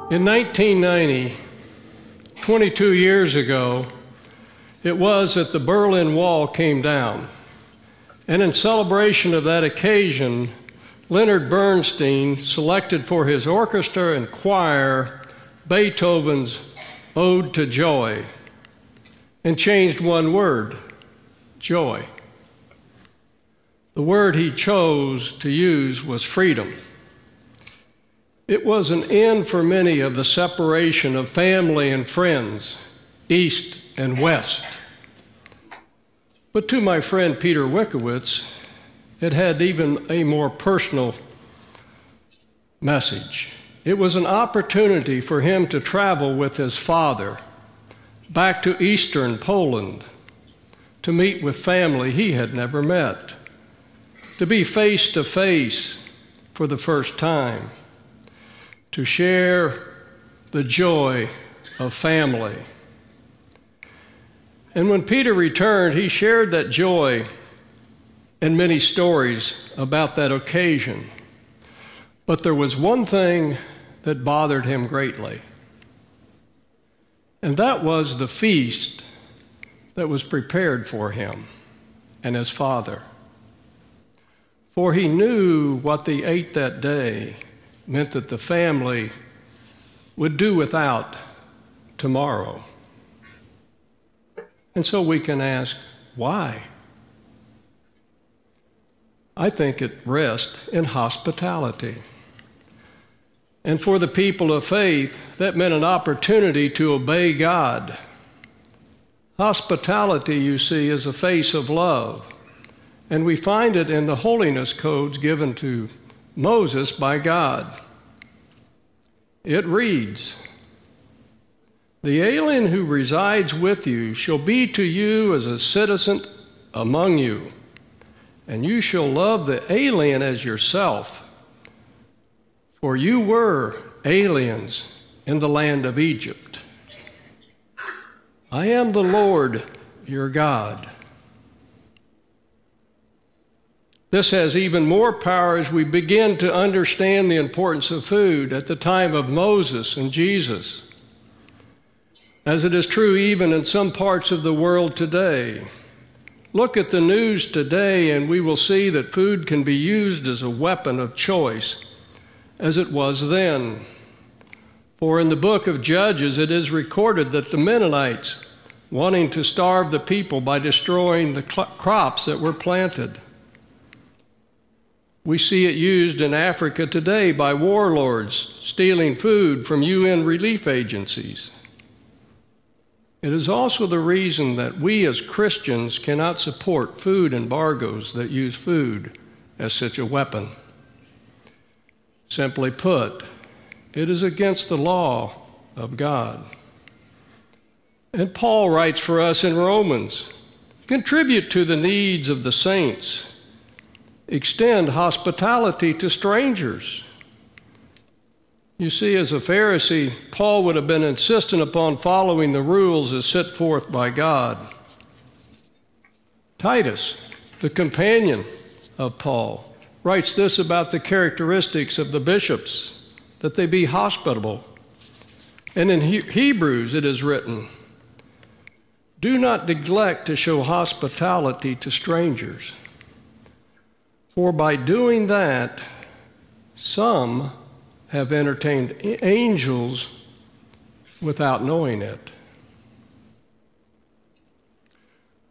In 1990, 22 years ago, it was that the Berlin Wall came down. And in celebration of that occasion, Leonard Bernstein selected for his orchestra and choir Beethoven's Ode to Joy and changed one word, joy. The word he chose to use was freedom. It was an end for many of the separation of family and friends, east and west. But to my friend Peter Wickowitz, it had even a more personal message. It was an opportunity for him to travel with his father back to eastern Poland, to meet with family he had never met, to be face to face for the first time, to share the joy of family. And when Peter returned, he shared that joy and many stories about that occasion. But there was one thing that bothered him greatly, and that was the feast that was prepared for him and his father. For he knew what they ate that day meant that the family would do without tomorrow. And so we can ask, why? I think it rests in hospitality. And for the people of faith, that meant an opportunity to obey God. Hospitality, you see, is a face of love. And we find it in the holiness codes given to Moses by God. It reads, "The alien who resides with you shall be to you as a citizen among you, and you shall love the alien as yourself, for you were aliens in the land of Egypt. I am the Lord your God." This has even more power as we begin to understand the importance of food at the time of Moses and Jesus, as it is true even in some parts of the world today. Look at the news today and we will see that food can be used as a weapon of choice, as it was then. For in the book of Judges it is recorded that the Mennonites, wanting to starve the people by destroying the crops that were planted. We see it used in Africa today by warlords stealing food from UN relief agencies. It is also the reason that we as Christians cannot support food embargoes that use food as such a weapon. Simply put, it is against the law of God. And Paul writes for us in Romans, "Contribute to the needs of the saints. Extend hospitality to strangers." You see, as a Pharisee, Paul would have been insistent upon following the rules as set forth by God. Titus, the companion of Paul, writes this about the characteristics of the bishops, that they be hospitable. And in Hebrews it is written, "Do not neglect to show hospitality to strangers. For by doing that, some have entertained angels without knowing it."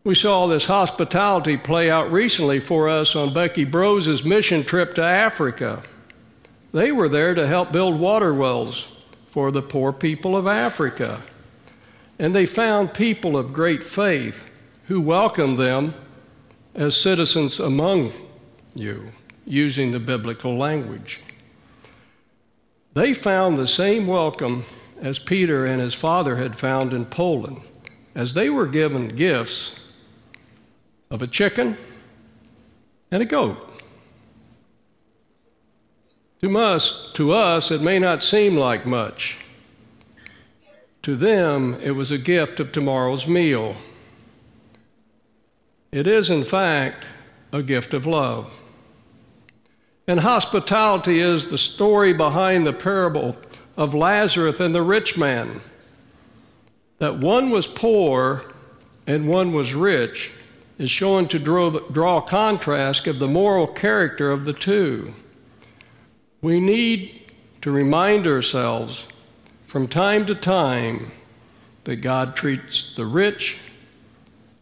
We saw this hospitality play out recently for us on Becky Brose's mission trip to Africa. They were there to help build water wells for the poor people of Africa. And they found people of great faith who welcomed them as citizens among you, using the biblical language. They found the same welcome as Peter and his father had found in Poland, as they were given gifts of a chicken and a goat. To us, it may not seem like much. To them, it was a gift of tomorrow's meal. It is, in fact, a gift of love. And hospitality is the story behind the parable of Lazarus and the rich man, that one was poor and one was rich, is showing to draw a contrast of the moral character of the two. We need to remind ourselves from time to time that God treats the rich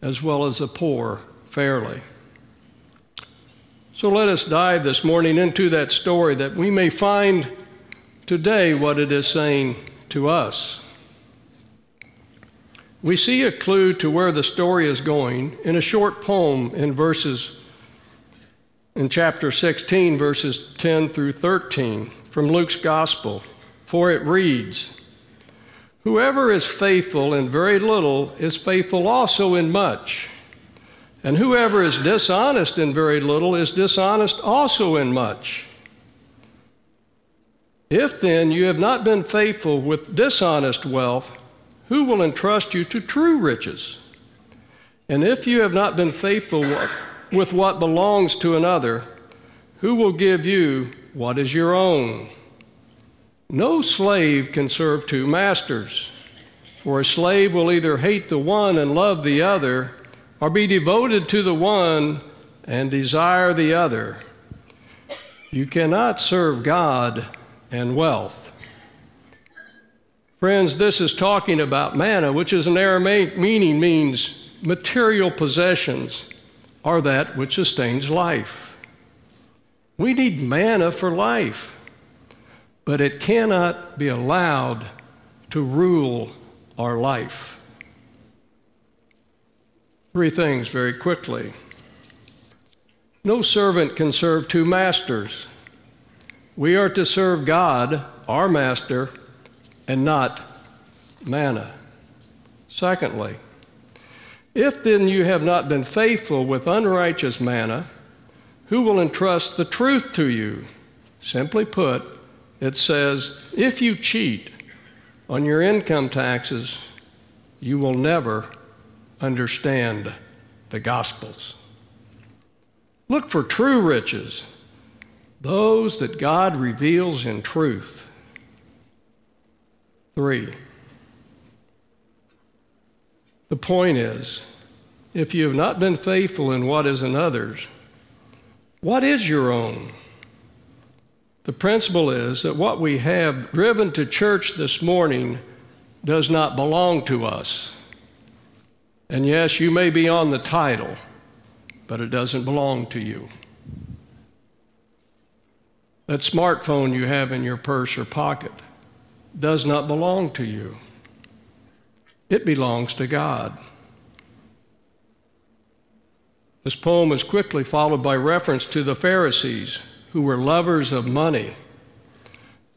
as well as the poor fairly. So let us dive this morning into that story that we may find today what it is saying to us. We see a clue to where the story is going in a short poem in chapter 16, verses 10 through 13 from Luke's Gospel. For it reads, "Whoever is faithful in very little is faithful also in much. And whoever is dishonest in very little is dishonest also in much. If then you have not been faithful with dishonest wealth, who will entrust you to true riches? And if you have not been faithful with what belongs to another, who will give you what is your own? No slave can serve two masters, for a slave will either hate the one and love the other, or be devoted to the one and desire the other. You cannot serve God and wealth." Friends, this is talking about manna, which is an Aramaic meaning means material possessions are that which sustains life. We need manna for life, but it cannot be allowed to rule our life. Three things very quickly. No servant can serve two masters. We are to serve God, our master, and not manna. Secondly, if then you have not been faithful with unrighteous manna, who will entrust the truth to you? Simply put, it says, if you cheat on your income taxes, you will never understand the Gospels. Look for true riches, those that God reveals in truth. 3, the point is, if you have not been faithful in what is another's, what is your own? The principle is that what we have driven to church this morning does not belong to us. And yes, you may be on the title, but it doesn't belong to you. That smartphone you have in your purse or pocket does not belong to you. It belongs to God. This poem is quickly followed by reference to the Pharisees, who were lovers of money.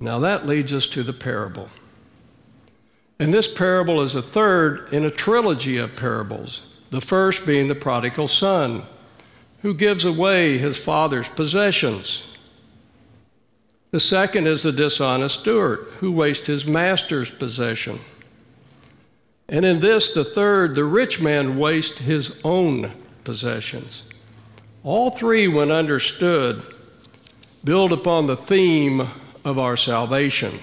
Now that leads us to the parable. And this parable is a third in a trilogy of parables, the first being the prodigal son, who gives away his father's possessions. The second is the dishonest steward, who wastes his master's possession. And in this, the third, the rich man wastes his own possessions. All three, when understood, build upon the theme of our salvation.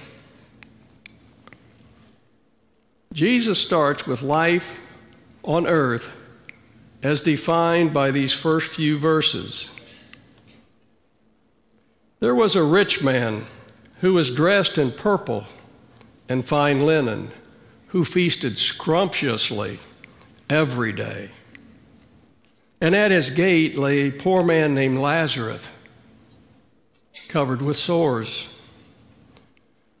Jesus starts with life on earth as defined by these first few verses. There was a rich man who was dressed in purple and fine linen, who feasted scrumptiously every day. And at his gate lay a poor man named Lazarus, covered with sores,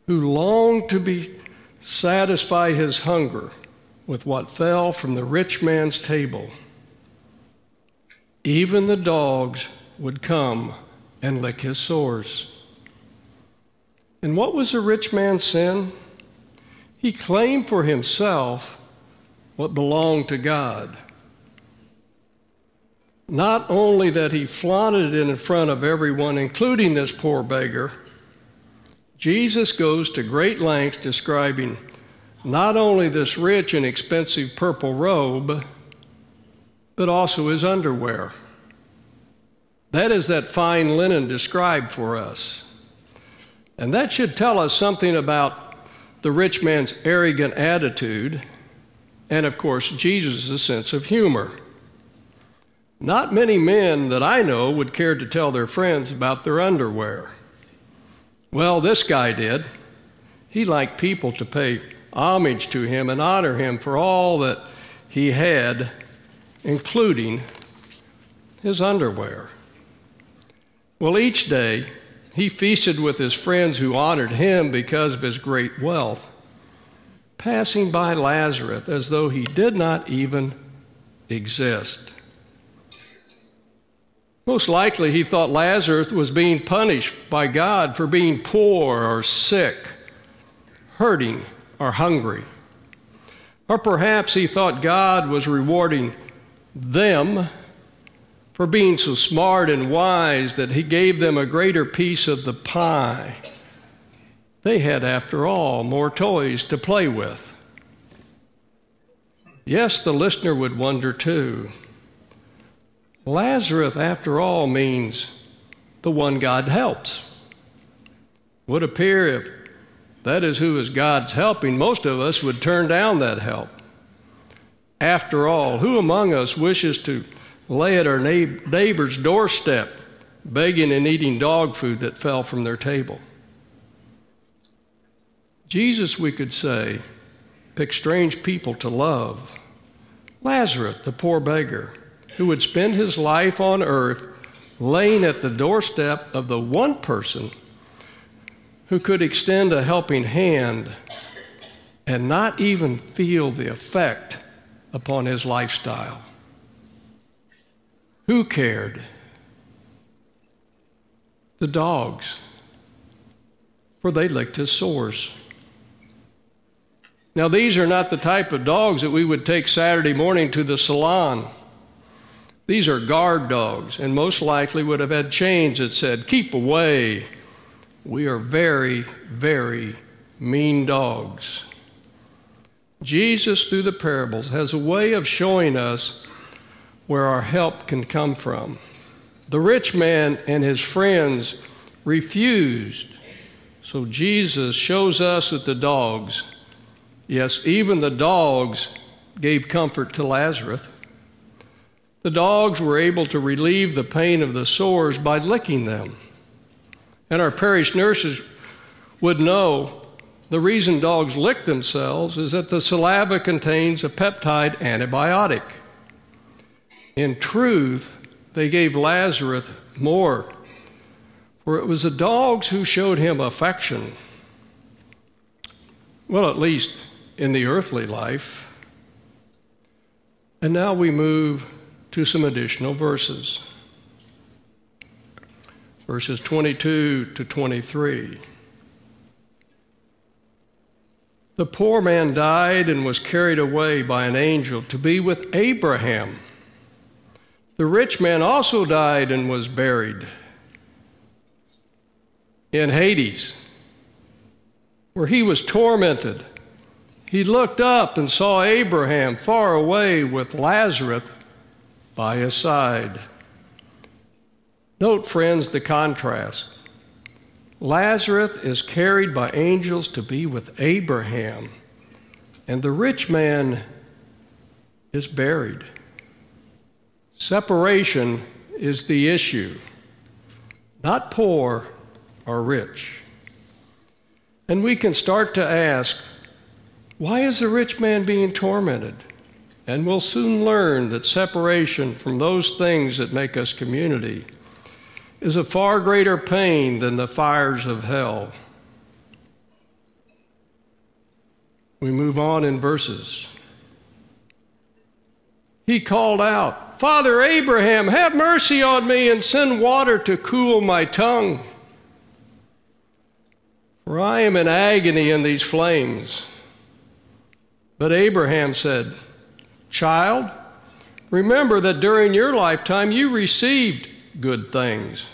who longed to satisfy his hunger with what fell from the rich man's table. Even the dogs would come and lick his sores. And what was the rich man's sin? He claimed for himself what belonged to God. Not only that he flaunted it in front of everyone, including this poor beggar, Jesus goes to great lengths describing not only this rich and expensive purple robe, but also his underwear. That is that fine linen described for us. And that should tell us something about the rich man's arrogant attitude, and of course, Jesus' sense of humor. Not many men that I know would care to tell their friends about their underwear. Well, this guy did. He liked people to pay homage to him and honor him for all that he had, including his underwear. Well, each day, he feasted with his friends who honored him because of his great wealth, passing by Lazarus as though he did not even exist. Most likely, he thought Lazarus was being punished by God for being poor or sick, hurting or hungry. Or perhaps he thought God was rewarding them for being so smart and wise that he gave them a greater piece of the pie. They had, after all, more toys to play with. Yes, the listener would wonder too. Lazarus, after all, means the one God helps. Would appear if that is who is God's helping, most of us would turn down that help. After all, who among us wishes to lay at our neighbor's doorstep, begging and eating dog food that fell from their table? Jesus, we could say, picked strange people to love. Lazarus, the poor beggar, who would spend his life on earth laying at the doorstep of the one person who could extend a helping hand and not even feel the effect upon his lifestyle. Who cared? The dogs, for they licked his sores. Now, these are not the type of dogs that we would take Saturday morning to the salon. These are guard dogs, and most likely would have had chains that said, "Keep away. We are very, very mean dogs." Jesus, through the parables, has a way of showing us where our help can come from. The rich man and his friends refused, so Jesus shows us that the dogs, yes, even the dogs, gave comfort to Lazarus. The dogs were able to relieve the pain of the sores by licking them. And our parish nurses would know the reason dogs lick themselves is that the saliva contains a peptide antibiotic. In truth, they gave Lazarus more, for it was the dogs who showed him affection. Well, at least in the earthly life. And now we move to some additional verses. Verses 22 to 23. The poor man died and was carried away by an angel to be with Abraham. The rich man also died and was buried in Hades, where he was tormented. He looked up and saw Abraham far away with Lazarus by his side. Note, friends, the contrast. Lazarus is carried by angels to be with Abraham, and the rich man is buried. Separation is the issue, not poor or rich. And we can start to ask, why is the rich man being tormented? And we'll soon learn that separation from those things that make us community is a far greater pain than the fires of hell. We move on in verses. He called out, "Father Abraham, have mercy on me and send water to cool my tongue. For I am in agony in these flames." But Abraham said, "Child, remember that during your lifetime you received good things,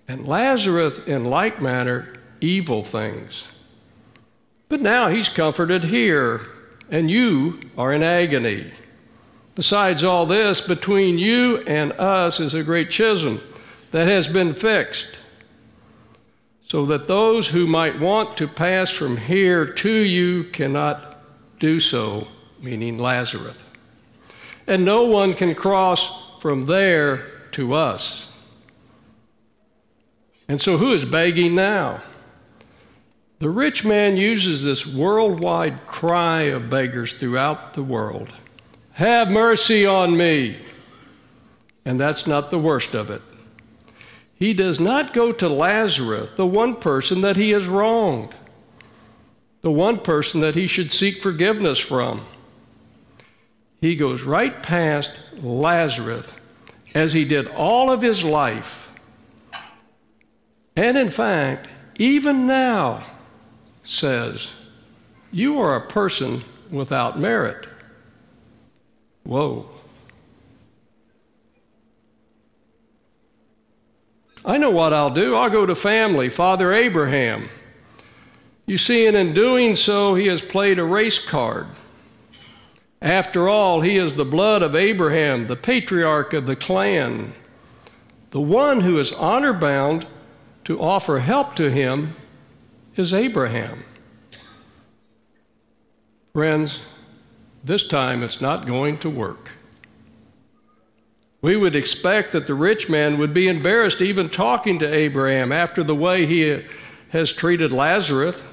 and Lazarus in like manner evil things. But now he's comforted here, and you are in agony. Besides all this, between you and us is a great chasm that has been fixed, so that those who might want to pass from here to you cannot do so, meaning Lazarus. And no one can cross from there to us. And so who is begging now? The rich man uses this worldwide cry of beggars throughout the world. Have mercy on me. And that's not the worst of it. He does not go to Lazarus, the one person that he has wronged, the one person that he should seek forgiveness from. He goes right past Lazarus, as he did all of his life. And in fact, even now says, you are a person without merit. Whoa. I know what I'll do. I'll go to family, Father Abraham. You see, and in doing so, he has played a race card. After all, he is the blood of Abraham, the patriarch of the clan, the one who is honor-bound to offer help to him is Abraham. Friends, this time it's not going to work. We would expect that the rich man would be embarrassed even talking to Abraham after the way he has treated Lazarus.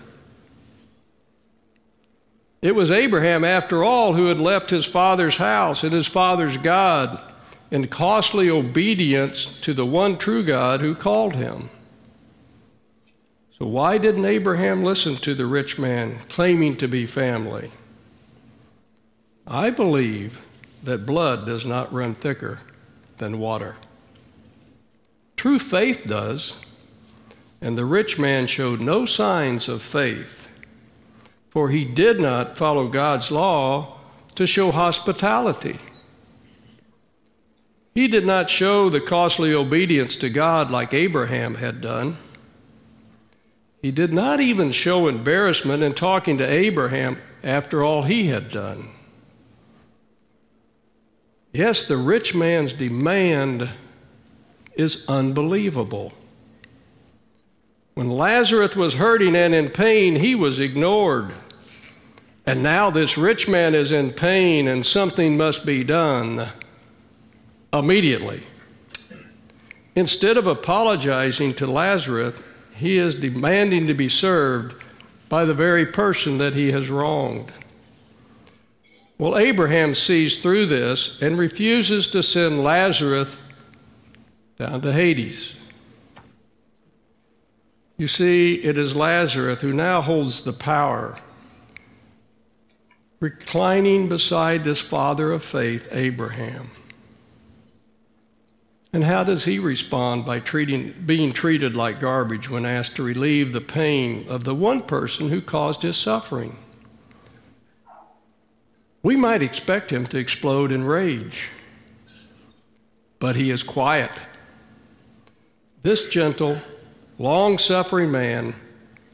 It was Abraham, after all, who had left his father's house and his father's God in costly obedience to the one true God who called him. So why didn't Abraham listen to the rich man claiming to be family? I believe that blood does not run thicker than water. True faith does, and the rich man showed no signs of faith, for he did not follow God's law to show hospitality. He did not show the costly obedience to God like Abraham had done. He did not even show embarrassment in talking to Abraham after all he had done. Yes, the rich man's demand is unbelievable. When Lazarus was hurting and in pain, he was ignored. And now this rich man is in pain and something must be done immediately. Instead of apologizing to Lazarus, he is demanding to be served by the very person that he has wronged. Well, Abraham sees through this and refuses to send Lazarus down to Hades. You see, it is Lazarus who now holds the power, reclining beside this father of faith, Abraham. And how does he respond by being treated like garbage when asked to relieve the pain of the one person who caused his suffering? We might expect him to explode in rage, but he is quiet. This gentle, long-suffering man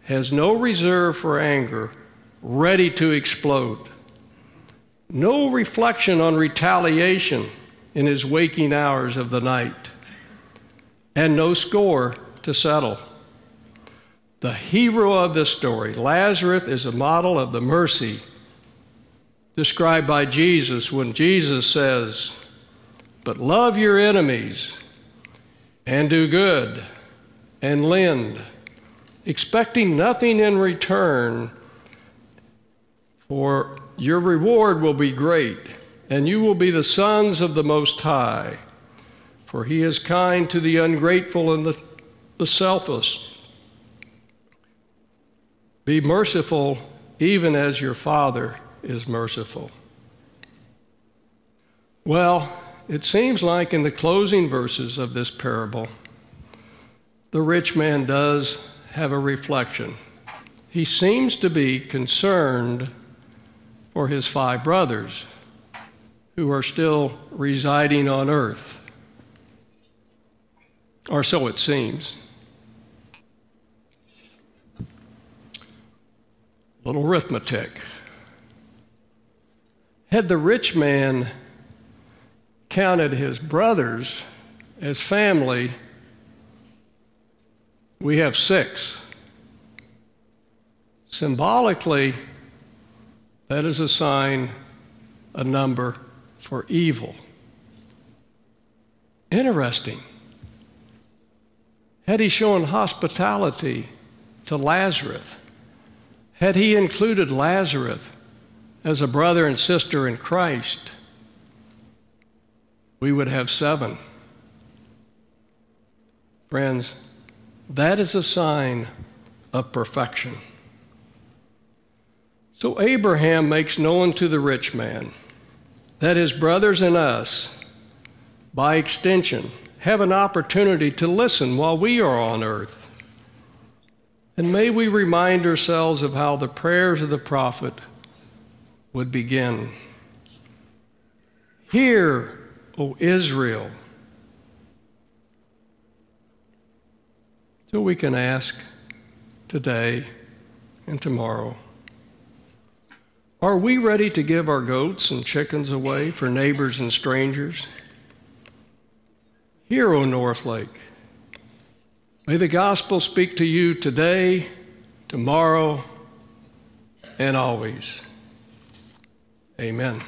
has no reserve for anger, ready to explode. No reflection on retaliation in his waking hours of the night, and no score to settle. The hero of this story, Lazarus, is a model of the mercy described by Jesus when Jesus says, "But love your enemies and do good and lend, expecting nothing in return, for your reward will be great, and you will be the sons of the Most High, for he is kind to the ungrateful and the selfless. Be merciful even as your Father is merciful." Well, it seems like in the closing verses of this parable, the rich man does have a reflection. He seems to be concerned for his 5 brothers who are still residing on earth, or so it seems. A little arithmetic. Had the rich man counted his brothers as family, We have 6. Symbolically, that is a sign, a number for evil. Interesting. Had he shown hospitality to Lazarus, had he included Lazarus as a brother and sister in Christ, we would have 7. Friends, that is a sign of perfection. So Abraham makes known to the rich man that his brothers and us, by extension, have an opportunity to listen while we are on earth. And may we remind ourselves of how the prayers of the prophet would begin. Hear, O Israel. So we can ask today and tomorrow, are we ready to give our goats and chickens away for neighbors and strangers? Hear, O North Lake. May the gospel speak to you today, tomorrow, and always. Amen.